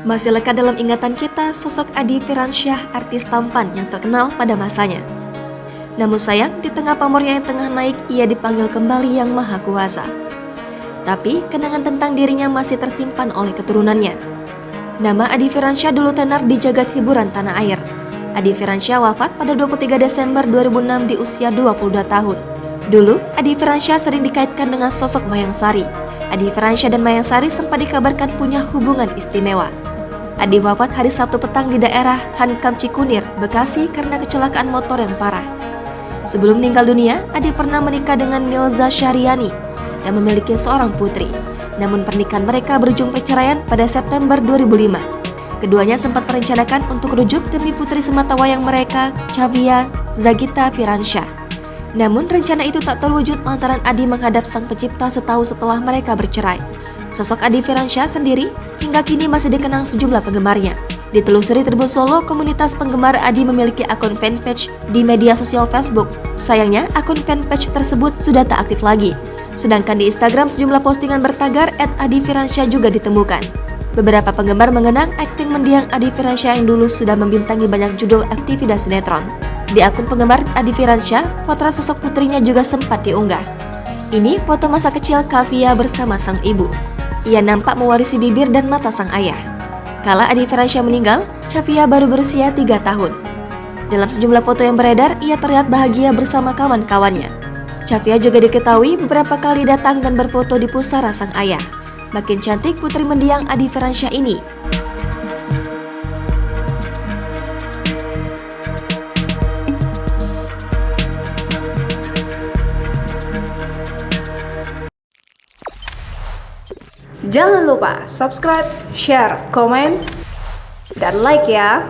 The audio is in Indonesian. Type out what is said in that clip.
Masih lekat dalam ingatan kita sosok Adi Firansyah, artis tampan yang terkenal pada masanya. Namun sayang, di tengah pamornya yang tengah naik, ia dipanggil kembali Yang Maha Kuasa. Tapi, kenangan tentang dirinya masih tersimpan oleh keturunannya. Nama Adi Firansyah dulu tenar di jagat hiburan tanah air. Adi Firansyah wafat pada 23 Desember 2006 di usia 22 tahun. Dulu, Adi Firansyah sering dikaitkan dengan sosok Mayang Sari. Adi Firansyah dan Mayang Sari sempat dikabarkan punya hubungan istimewa. Adi wafat hari Sabtu petang di daerah Hankam Cikunir, Bekasi karena kecelakaan motor yang parah. Sebelum meninggal dunia, Adi pernah menikah dengan Nilza Syahriani yang memiliki seorang putri. Namun pernikahan mereka berujung perceraian pada September 2005. Keduanya sempat merencanakan untuk rujuk demi putri sematawayang mereka, Chavia Zagita Firansyah. Namun rencana itu tak terwujud lantaran Adi menghadap Sang Pencipta setahun setelah mereka bercerai. Sosok Adi Firansyah sendiri hingga kini masih dikenang sejumlah penggemarnya. Ditelusuri Tribun Solo, komunitas penggemar Adi memiliki akun fanpage di media sosial Facebook. Sayangnya, akun fanpage tersebut sudah tak aktif lagi. Sedangkan di Instagram, sejumlah postingan bertagar @Adi Firansyah juga ditemukan. Beberapa penggemar mengenang akting mendiang Adi Firansyah yang dulu sudah membintangi banyak judul FTV dan sinetron. Di akun penggemar Adi Firansyah, potret sosok putrinya juga sempat diunggah. Ini foto masa kecil Chavia bersama sang ibu. Ia nampak mewarisi bibir dan mata sang ayah. Kala Adi Firansyah meninggal, Chavia baru berusia 3 tahun. Dalam sejumlah foto yang beredar, ia terlihat bahagia bersama kawan-kawannya. Chavia juga diketahui beberapa kali datang dan berfoto di pusara sang ayah. Makin cantik putri mendiang Adi Firansyah ini. Jangan lupa subscribe, share, komen, dan like ya.